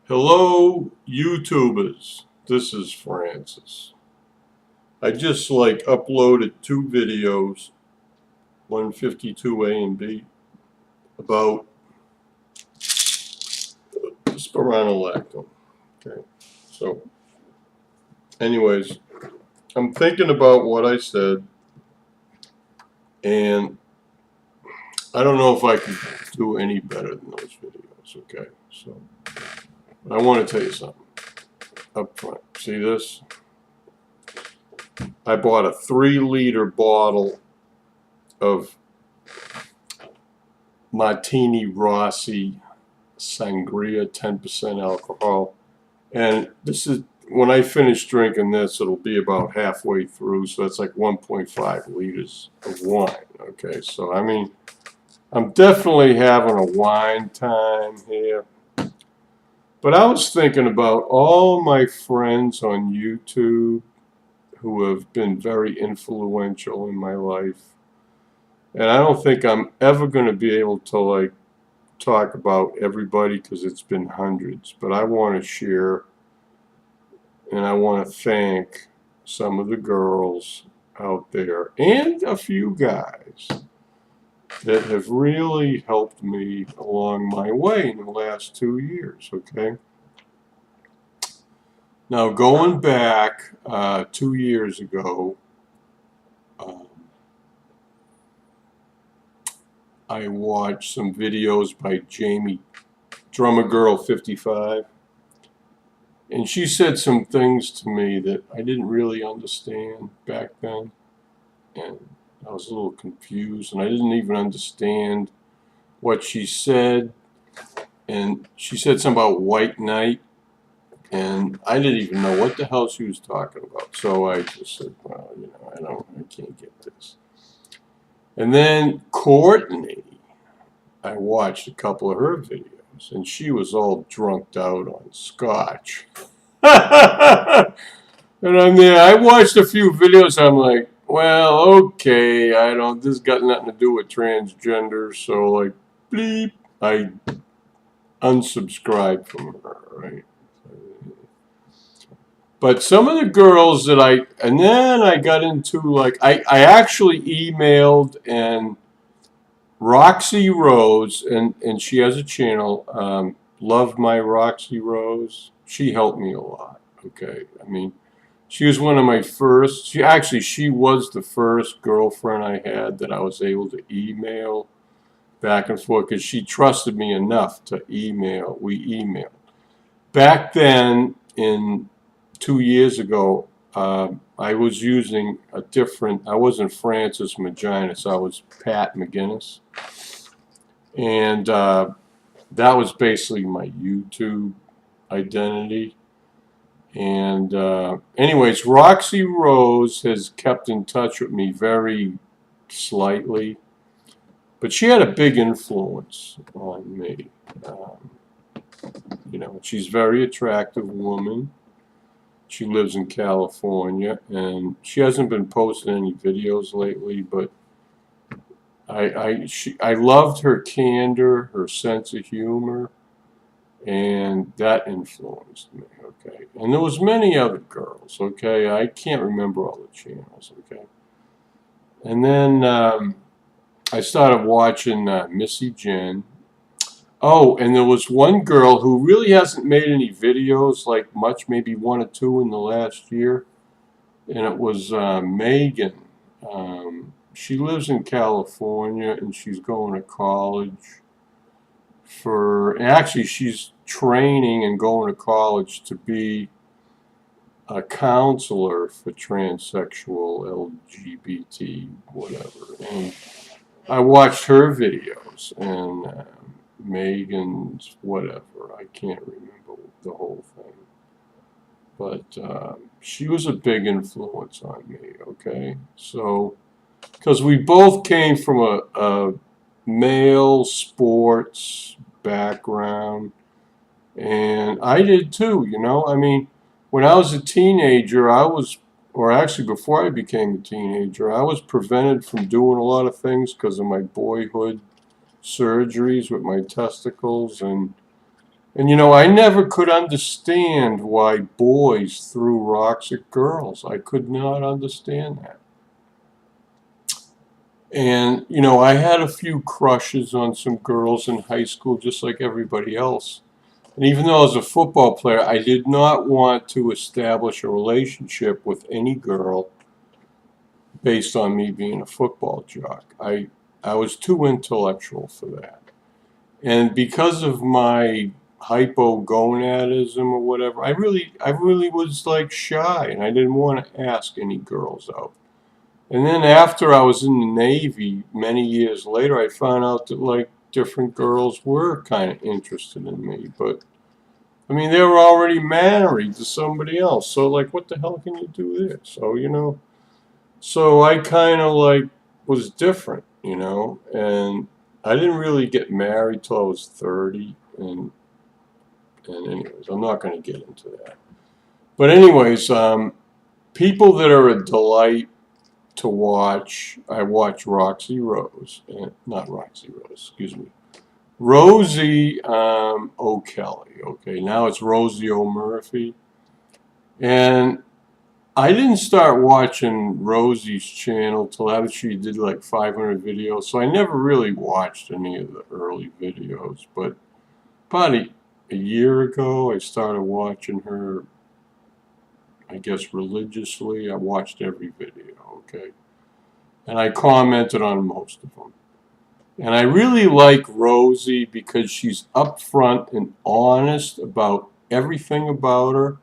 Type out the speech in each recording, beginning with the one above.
Hello, YouTubers. This is Fran-Sez. I just uploaded two videos, 152A and B, about spironolactone. Okay, so, anyways, I'm thinking about what I said, and I don't know if I can do any better than those videos. Okay, so I want to tell you something up front. See this? I bought a 3-liter bottle of Martini Rossi Sangria, 10% alcohol. And this is, when I finish drinking this, it'll be about halfway through, so that's like 1.5 liters of wine. Okay, so I mean, I'm definitely having a wine time here. But I was thinking about all my friends on YouTube who have been very influential in my life. And I don't think I'm ever going to be able to talk about everybody because it's been hundreds. But I want to share and I want to thank some of the girls out there and a few guys that have really helped me along my way in the last 2 years, okay? Now, going back 2 years ago, I watched some videos by Jamie, Drummer Girl 55, and she said some things to me that I didn't really understand back then, and I was a little confused, and I didn't even understand what she said. And she said something about White Knight, and I didn't even know what the hell she was talking about. So I just said, well, I can't get this. And then Courtney, I watched a couple of her videos, and she was all drunked out on scotch. And I'm there. I watched a few videos. I'm like, well, okay, this got nothing to do with transgender. So bleep, I unsubscribed from her, right? But some of the girls that and then I got into I actually emailed and Roxy Rose, and she has a channel, Love My Roxy Rose. She helped me a lot, okay? I mean, she was one of my first, she was the first girlfriend I had that I was able to email back and forth because she trusted me enough to email. We emailed. Back then, 2 years ago, I was using a different, I wasn't Francis Maginus, I was Pat McGinnis. And that was basically my YouTube identity. And anyways, Roxy Rose has kept in touch with me very slightly. But she had a big influence on me. She's a very attractive woman. She lives in California, and she hasn't been posting any videos lately, but I loved her candor, her sense of humor, and that influenced me, okay? And there was many other girls, okay? I can't remember all the channels, okay? And then I started watching Missy Jen. Oh, and there was one girl who really hasn't made any videos much, maybe 1 or 2 in the last year, and it was Megan. She lives in California, and she's going to college actually she's training and going to college to be a counselor for transsexual, LGBT, whatever. And I watched her videos, and Megan's whatever, I can't remember the whole thing, but she was a big influence on me, okay? So, because we both came from a male sports background, and I did too, I mean, when I was a teenager, or actually before I became a teenager, I was prevented from doing a lot of things because of my boyhood surgeries with my testicles, and And I never could understand why boys threw rocks at girls. I could not understand that. And, I had a few crushes on some girls in high school, just like everybody else. And even though I was a football player, I did not want to establish a relationship with any girl based on me being a football jock. I was too intellectual for that. And because of my hypogonadism or whatever, I really was like shy, and I didn't want to ask any girls out. And then after I was in the Navy, many years later, I found out that like different girls were kind of interested in me, but I mean they were already married to somebody else. So like, what the hell can you do there? So I kind of like was different, and I didn't really get married till I was 30, and anyways, I'm not going to get into that. But anyways, people that are a delight to watch, I watch Roxy Rose, not Roxy Rose, excuse me, Rosie O'Kelly. Okay, now it's Rosie O'Murphy, and I didn't start watching Rosie's channel till after she did like 500 videos, so I never really watched any of the early videos. But about a year ago, I started watching her, I guess religiously. I watched every video, okay? And I commented on most of them. And I really like Rosie because she's upfront and honest about everything about her.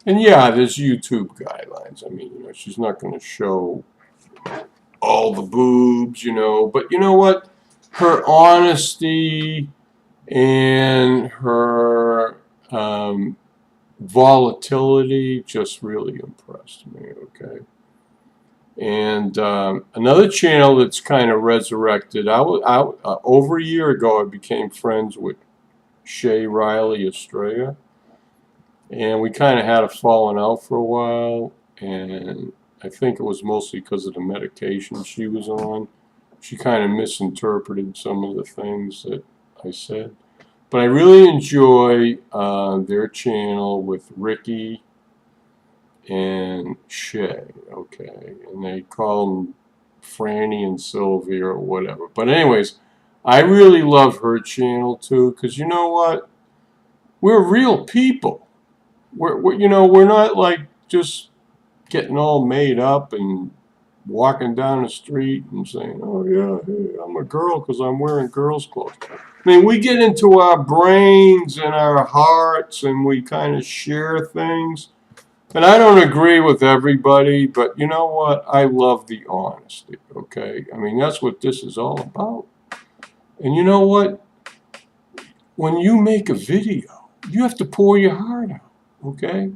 And yeah, there's YouTube guidelines. I mean, she's not going to show all the boobs, but you know what? Her honesty and her volatility just really impressed me, okay? And another channel that's kind of resurrected, over a year ago, I became friends with Shay Riley Estrella. And we kind of had a falling out for a while, and I think it was mostly because of the medication she was on. She kind of misinterpreted some of the things that I said. But I really enjoy their channel with Ricky and Shay, okay? And they call them Franny and Sylvia or whatever. But anyways, I really love her channel too, because you know what? We're real people. We're not like just getting all made up and walking down the street and saying, oh yeah, hey, I'm a girl because I'm wearing girls' clothes. I mean, we get into our brains and our hearts and we kind of share things. And I don't agree with everybody, but you know what? I love the honesty, okay? I mean, that's what this is all about. And you know what? When you make a video, you have to pour your heart out, okay?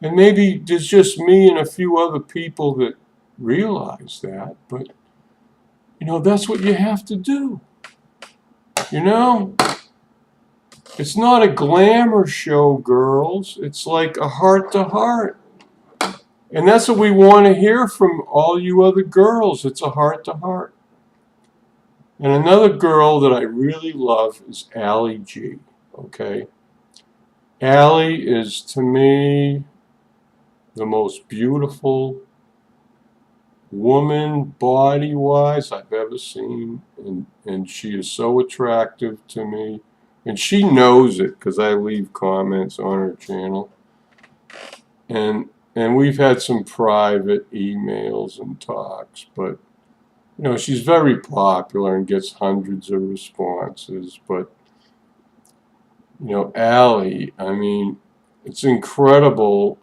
And maybe there's just me and a few other people that realize that, but that's what you have to do. It's not a glamour show, girls. It's like a heart to heart. And that's what we want to hear from all you other girls. It's a heart to heart. And another girl that I really love is Allie G. Okay? Allie is, to me, the most beautiful woman body-wise I've ever seen. And she is so attractive to me. And she knows it because I leave comments on her channel. And we've had some private emails and talks, but she's very popular and gets hundreds of responses. But Allie, I mean, it's incredible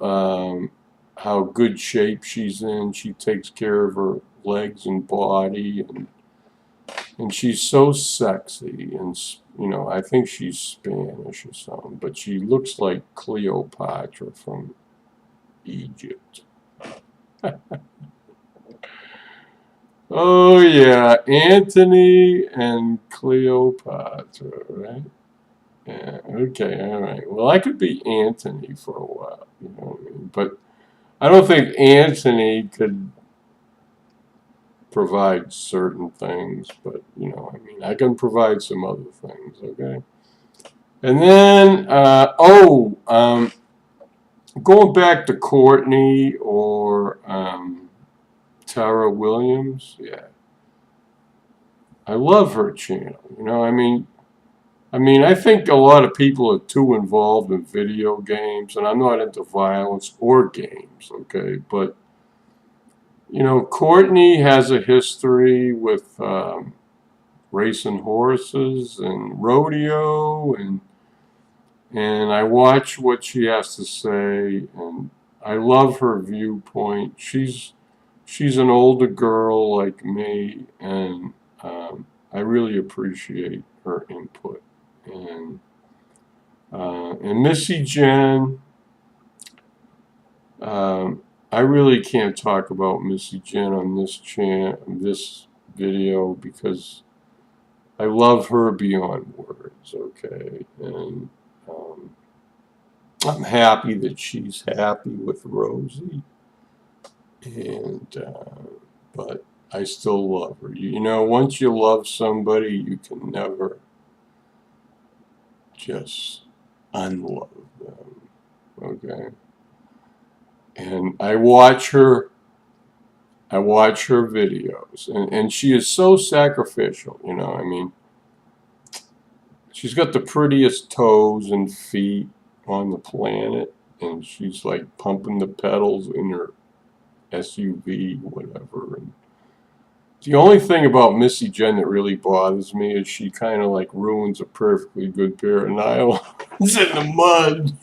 how good shape she's in. She takes care of her legs and body, and she's so sexy. And I think she's Spanish or something, but she looks like Cleopatra from Egypt. Oh yeah, Antony and Cleopatra, right? Yeah, okay, all right. Well, I could be Antony for a while, you know what I mean? But I don't think Antony could provide certain things, but I mean, I can provide some other things, okay? And then, going back to Courtney or Tara Williams, yeah, I love her channel. I think a lot of people are too involved in video games, and I'm not into violence or games, okay? But, Courtney has a history with racing horses and rodeo, and I watch what she has to say, and I love her viewpoint. She's an older girl like me, and I really appreciate her input. And Missy Jen, I really can't talk about Missy Jen on this video because I love her beyond words. Okay, and um, I'm happy that she's happy with Rosie, and but I still love her. Once you love somebody, you can never just unlove them. Okay. And I watch her videos, and she is so sacrificial, she's got the prettiest toes and feet on the planet, and she's like pumping the pedals in her SUV, whatever. And the only thing about Missy Jen that really bothers me is she kind of like ruins a perfectly good pair of nylons in the mud.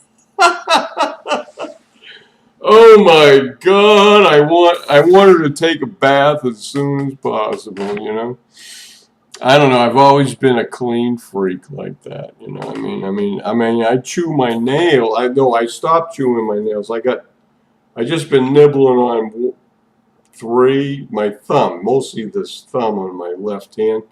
Oh my God! I want her to take a bath as soon as possible. I don't know. I've always been a clean freak like that. I chew my nail. I stopped chewing my nails. I just been nibbling on my thumb, mostly this thumb on my left hand.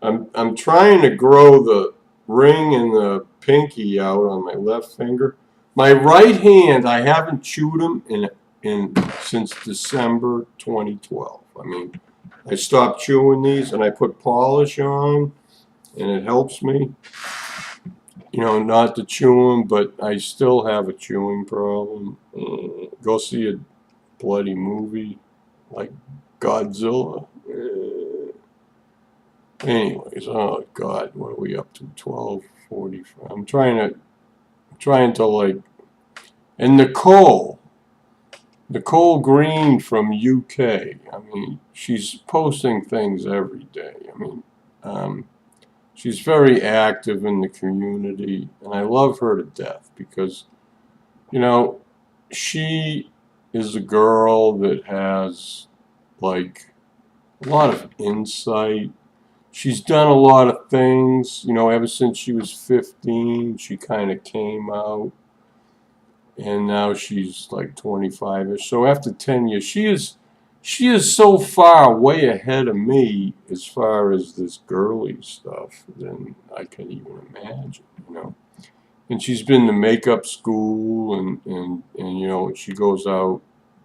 I'm trying to grow the ring and the pinky out on my left finger. My right hand, I haven't chewed them since December 2012. I stopped chewing these and I put polish on, and it helps me, not to chew them, but I still have a chewing problem. Go see a bloody movie like Godzilla. Anyways, oh God, what are we up to? 12:45. I'm trying to like, and Nicole Green from UK. She's posting things every day. She's very active in the community, and I love her to death because, she is a girl that has like a lot of insight. She's done a lot of things, ever since she was 15, she kind of came out, and now she's like 25ish. So after 10 years, she is so far way ahead of me as far as this girly stuff than I can even imagine. And she's been to makeup school, and she goes out,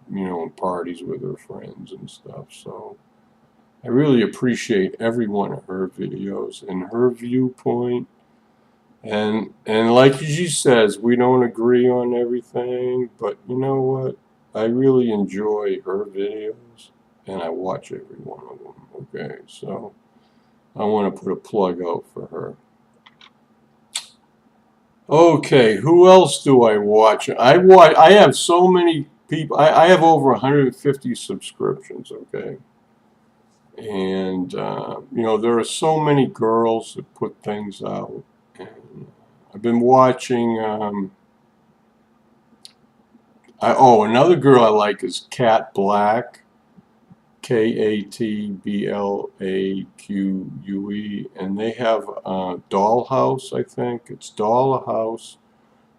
and parties with her friends and stuff. So I really appreciate every one of her videos and her viewpoint. And like she says, we don't agree on everything, but you know what? I really enjoy her videos, and I watch every one of them. Okay, so I want to put a plug out for her. Okay, who else do I watch? I have so many people. I have over 150 subscriptions. Okay. And there are so many girls that put things out. And I've been watching. Another girl I like is Kat Black, KATBLAQUE, and they have Dollhouse. I think it's Dollhouse,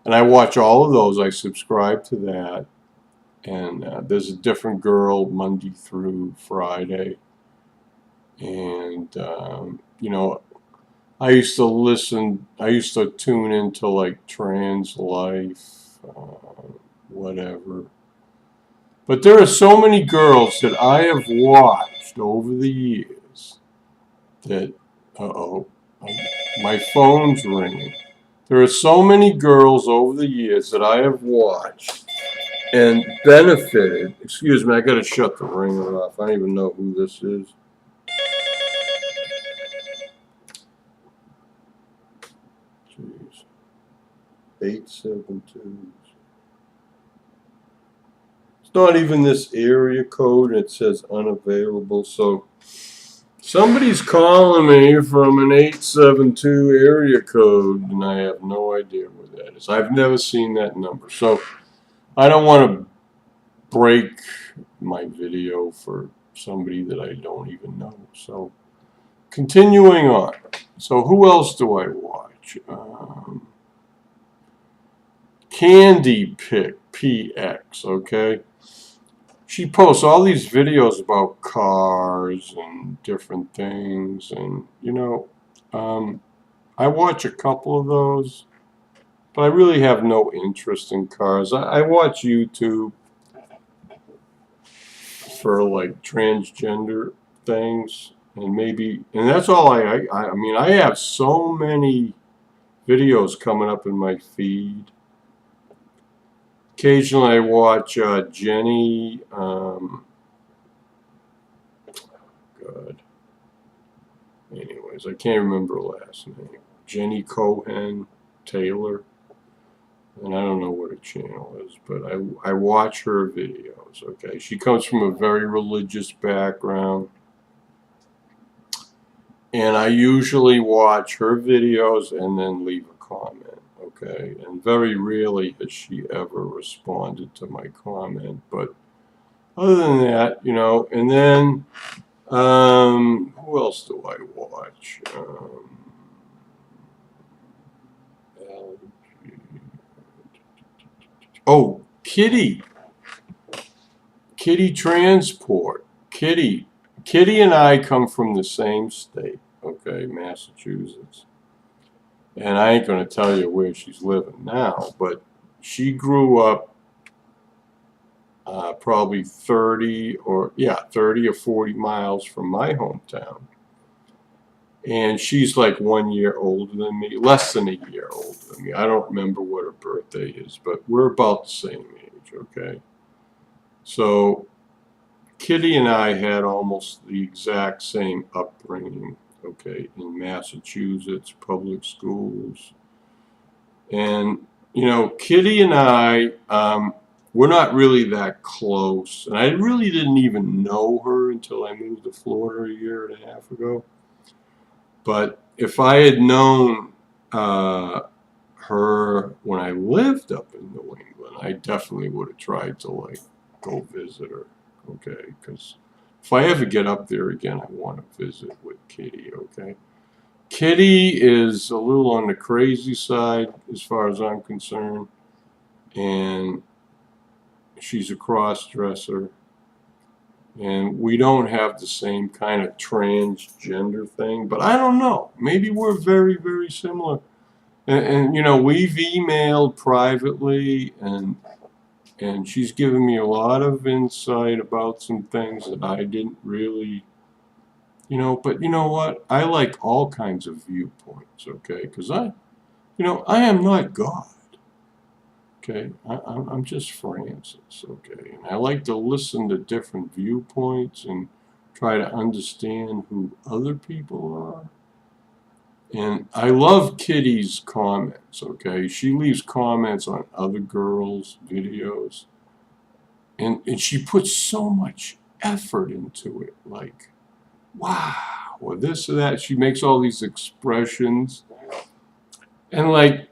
and I watch all of those. I subscribe to that, and there's a different girl Monday through Friday. And I used to tune into like Trans Life, whatever. But there are so many girls that I have watched over the years that, my phone's ringing. There are so many girls over the years that I have watched and benefited. Excuse me, I gotta shut the ringer off. I don't even know who this is. Jeez. 872. It's not even this area code. It says unavailable. So somebody's calling me from an 872 area code, and I have no idea where that is. I've never seen that number. So I don't want to break my video for somebody that I don't even know. So continuing on. So who else do I watch? Candy Pick PX, okay? She posts all these videos about cars and different things, and I watch a couple of those, but I really have no interest in cars. I watch YouTube for like transgender things, and that's all I mean, I have so many videos coming up in my feed. Occasionally I watch Jenny, God. Anyways, I can't remember her last name. Jenny Cohen Taylor. And I don't know what her channel is, but I watch her videos, okay? She comes from a very religious background. And I usually watch her videos and then leave a comment, okay? And very rarely has she ever responded to my comment. But other than that, and then who else do I watch? Oh, Kitty Transport. Kitty and I come from the same state, okay, Massachusetts. And I ain't going to tell you where she's living now, but she grew up probably 30 or 40 miles from my hometown. And she's like 1 year older than me, less than a year older than me. I don't remember what her birthday is, but we're about the same age, okay? So Kitty and I had almost the exact same upbringing, okay, in Massachusetts, public schools. And, Kitty and I, we're not really that close. And I really didn't even know her until I moved to Florida a year and a half ago. But if I had known her when I lived up in New England, I definitely would have tried to, go visit her, okay? Because if I ever get up there again, I want to visit with Kitty, okay? Kitty is a little on the crazy side as far as I'm concerned, and she's a cross-dresser, and we don't have the same kind of transgender thing, but I don't know. Maybe we're very, very similar. And we've emailed privately, and she's given me a lot of insight about some things that I didn't really, but you know what? I like all kinds of viewpoints, okay? Because I am not God, okay? I'm just Fran-Sez, okay? And I like to listen to different viewpoints and try to understand who other people are. And I love Kitty's comments, okay? She leaves comments on other girls' videos. And she puts so much effort into it, like, wow, or this or that. She makes all these expressions. And like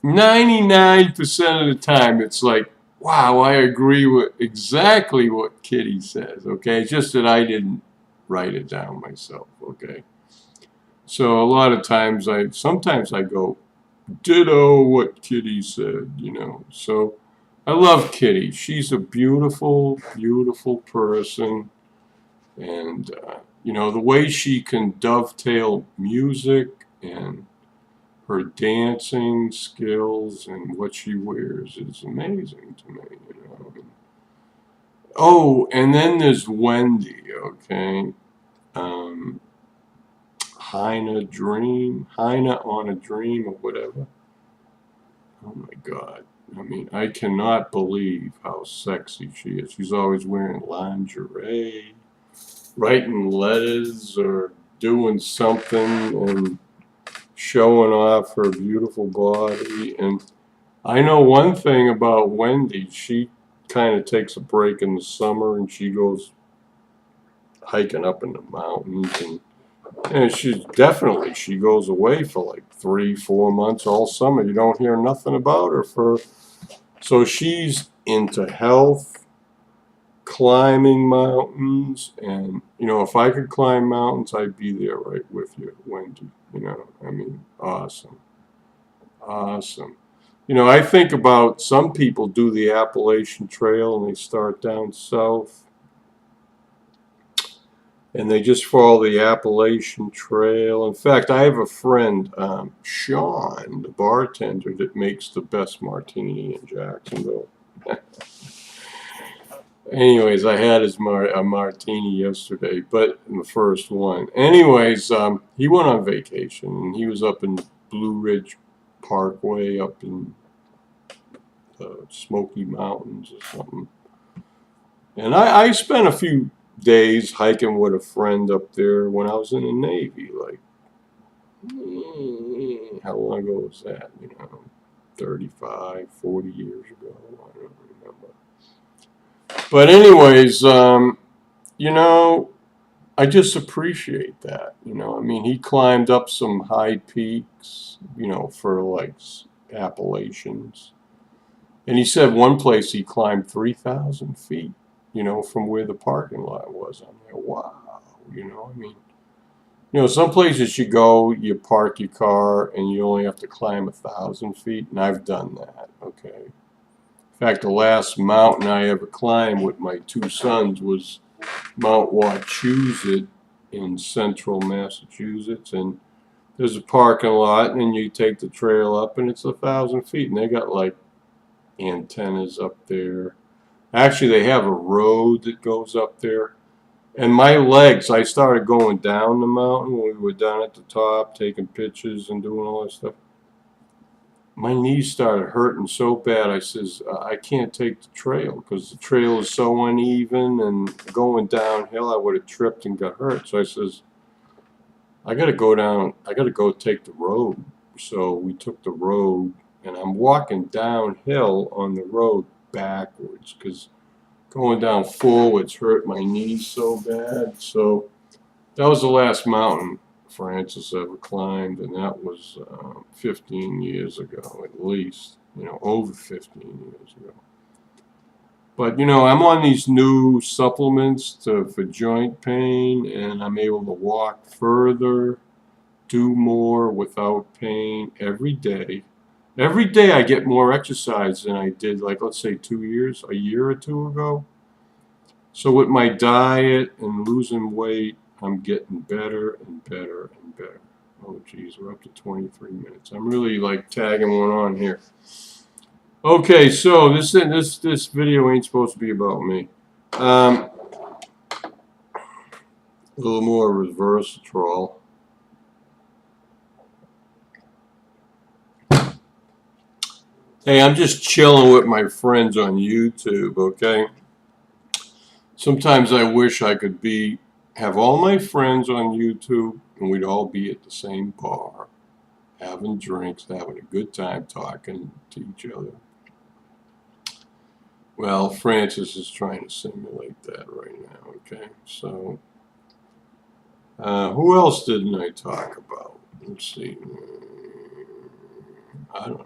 99% of the time, it's like, wow, I agree with exactly what Kitty says, okay? It's just that I didn't write it down myself, okay? So a lot of times, sometimes I go, ditto what Kitty said, So I love Kitty. She's a beautiful, beautiful person. And, the way she can dovetail music and her dancing skills and what she wears is amazing to me, Oh, and then there's Wendy, okay? Heine on a Dream or whatever. Oh my God. I mean, I cannot believe how sexy she is. She's always wearing lingerie, writing letters, or doing something and showing off her beautiful body. And I know one thing about Wendy. She kind of takes a break in the summer and she goes hiking up in the mountains. And she goes away for like 3, 4 months all summer. You don't hear nothing about her so she's into health, climbing mountains, and if I could climb mountains, I'd be there right with you, Wendy. I mean, awesome, awesome. I think about some people do the Appalachian Trail and they start down south and they just follow the Appalachian Trail. In fact, I have a friend, Sean, the bartender, that makes the best martini in Jacksonville. Anyways, I had a martini yesterday, but the first one. Anyways, he went on vacation and he was up in Blue Ridge Parkway up in the Smoky Mountains or something. And I spent a few days hiking with a friend up there when I was in the Navy. Like, how long ago was that? 35, 40 years ago. I don't remember. But anyways, I just appreciate that. I mean, he climbed up some high peaks, for like Appalachians. And he said one place he climbed 3,000 feet, from where the parking lot was. I'm like, wow, I mean, some places you go, you park your car, and you only have to climb 1,000 feet, and I've done that, okay? In fact, the last mountain I ever climbed with my 2 sons was Mount Wachusett in central Massachusetts, and there's a parking lot, and you take the trail up, and it's 1,000 feet, and they got like antennas up there. Actually, they have a road that goes up there. And my legs, I started going down the mountain when we were down at the top, taking pictures and doing all that stuff. My knees started hurting so bad, I says, I can't take the trail because the trail is so uneven and going downhill, I would have tripped and got hurt. So I says, I got to go down, I got to go take the road. So we took the road, and I'm walking downhill on the road backwards because going down forwards hurt my knees so bad. So that was the last mountain Fran-Sez ever climbed, and that was 15 years ago at least, over 15 years ago. But, I'm on these new supplements for joint pain, and I'm able to walk further, do more without pain every day. Every day I get more exercise than I did, like, let's say a year or two ago. So with my diet and losing weight, I'm getting better and better and better. Oh, geez, we're up to 23 minutes. I'm really like tagging one on here. Okay, so this video ain't supposed to be about me. A little more REVERSATROL. Hey, I'm just chilling with my friends on YouTube, okay? Sometimes I wish I could have all my friends on YouTube and we'd all be at the same bar, having drinks, having a good time talking to each other. Well, Fran-Sez is trying to simulate that right now, okay? So, who else didn't I talk about? Let's see. I don't know.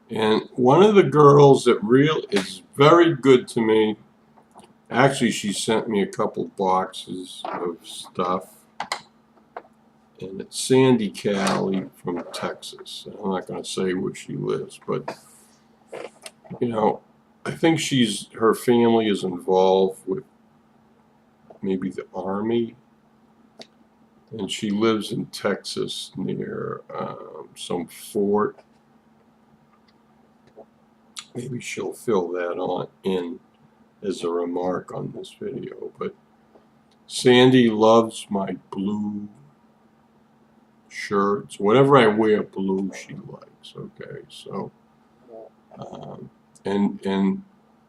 And one of the girls that is very good to me, actually she sent me a couple boxes of stuff, and it's Sandy Callie from Texas. I'm not going to say where she lives, but I think her family is involved with maybe the Army, and she lives in Texas near some fort. Maybe she'll fill that in as a remark on this video. But Sandy loves my blue shirts. Whatever I wear blue, she likes. Okay, so and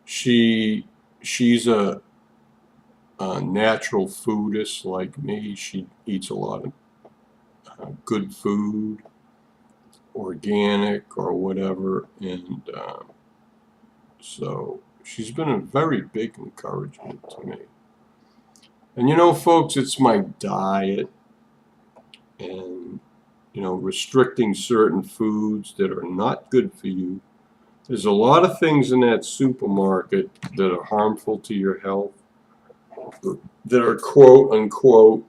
she's a natural foodist like me. She eats a lot of good food, organic or whatever, and so she's been a very big encouragement to me. And you know, folks, it's my diet and, you know, restricting certain foods that are not good for you. There's a lot of things in that supermarket that are harmful to your health, that are quote unquote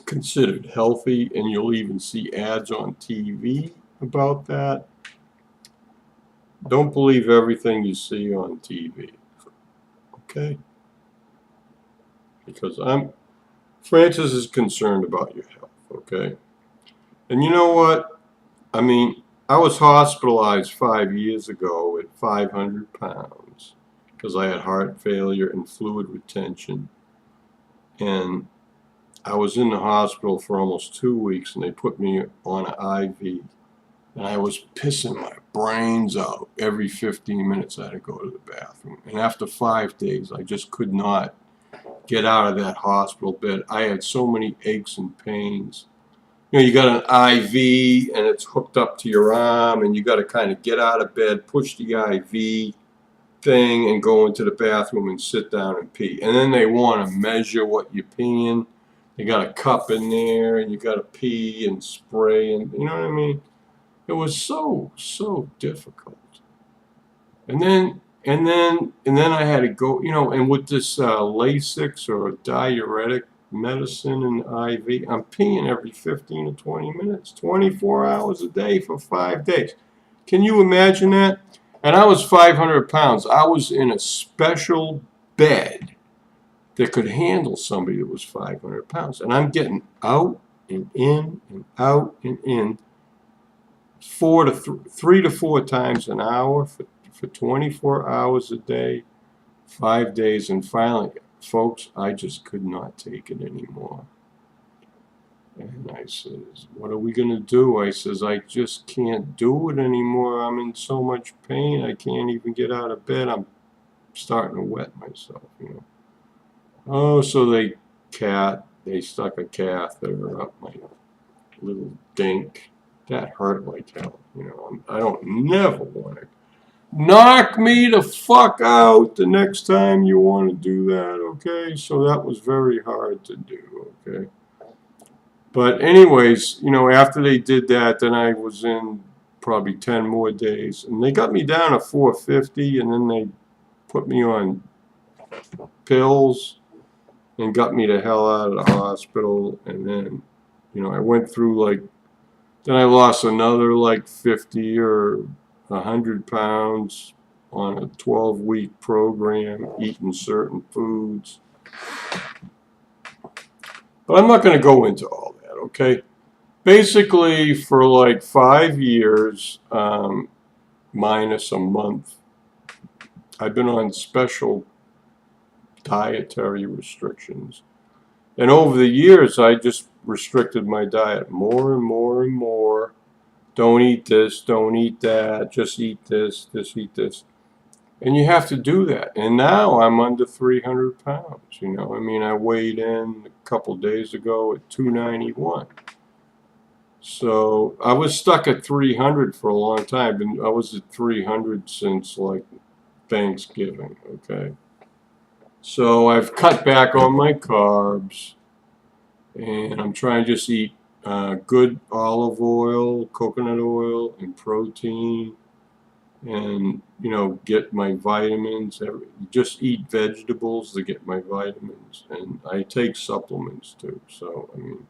considered healthy, and you'll even see ads on TV about that. Don't believe everything you see on TV, okay? Because Fran-Sez is concerned about your health, okay? And you know what? I mean, I was hospitalized 5 years ago at 500 pounds because I had heart failure and fluid retention. And I was in the hospital for almost 2 weeks, and they put me on an IV. And I was pissing my brains out every 15 minutes. I had to go to the bathroom. And after 5 days, I just could not get out of that hospital bed. I had so many aches and pains. You know, you got an IV and it's hooked up to your arm, and you got to kind of get out of bed, push the IV thing, and go into the bathroom and sit down and pee. And then they want to measure what you're peeing. You got a cup in there, and you got to pee and spray, and you know what I mean? It was so difficult. And then I had to go, you know, and with this Lasix or diuretic medicine and IV, I'm peeing every 15 to 20 minutes, 24 hours a day for 5 days. Can you imagine that? And I was 500 pounds. I was in a special bed that could handle somebody that was 500 pounds. And I'm getting out and in and out and in 3 to 4 times an hour for 24 hours a day, 5 days. And finally, folks, I just could not take it anymore. And I says, what are we going to do? I says, I just can't do it anymore. I'm in so much pain. I can't even get out of bed. I'm starting to wet myself, you know. Oh, so they stuck a catheter up my little dink. That hurt like hell, you know. I don't never want to knock me the fuck out the next time you want to do that, okay? So that was very hard to do, okay? But anyways, you know, after they did that, then I was in probably 10 more days. And they got me down to 450, and then they put me on pills and got me the hell out of the hospital. And then, you know, I went through like, then I lost another like 50 or 100 pounds on a 12-week program, eating certain foods. But I'm not going to go into all that, okay? Basically, for like 5 years, minus a month, I've been on special dietary restrictions. And over the years, I just restricted my diet more and more and more. Don't eat this, don't eat that, just eat this, eat this. And you have to do that. And now I'm under 300 pounds, you know. I mean, I weighed in a couple days ago at 291. So I was stuck at 300 for a long time. And I was at 300 since like Thanksgiving, okay. So I've cut back on my carbs, and I'm trying to just eat good olive oil, coconut oil, and protein, and, you know, get my vitamins. Just eat vegetables to get my vitamins, and I take supplements too. So, I mean,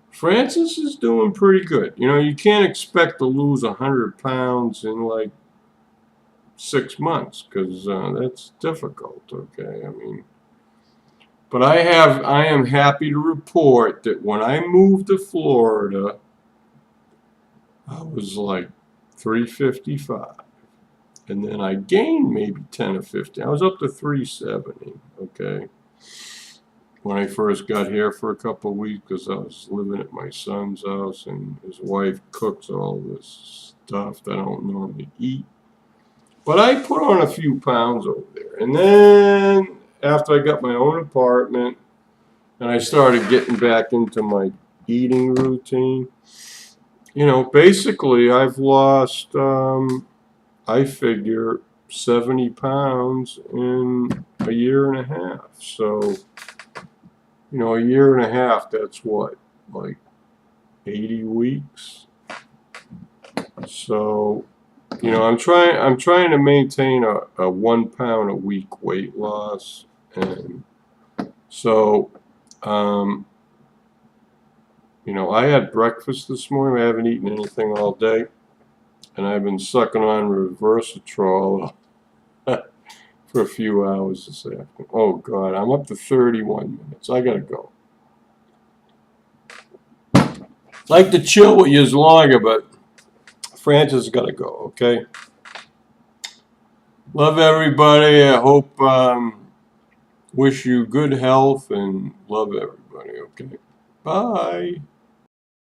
Fran-Sez is doing pretty good. You know, you can't expect to lose 100 pounds in like 6 months, because that's difficult, okay? I mean, but I am happy to report that when I moved to Florida, I was like 355, and then I gained maybe 10 or 15. I was up to 370, okay? when I first got here for a couple of weeks because I was living at my son's house and his wife cooks all this stuff that I don't normally eat. But I put on a few pounds over there. And then after I got my own apartment and I started getting back into my eating routine, you know, basically I've lost, I figure, 70 pounds in a year and a half. So, you know, a year and a half, that's what, like 80 weeks? So, you know, I'm trying to maintain a 1 pound a week weight loss. And so, you know, I had breakfast this morning. I haven't eaten anything all day. And I've been sucking on REVERSATROL for a few hours this afternoon. Oh, God, I'm up to 31 minutes. I got to go. I'd like to chill with you longer, but Fran-Sez has got to go, okay? Love everybody. I hope, wish you good health and love everybody, okay? Bye.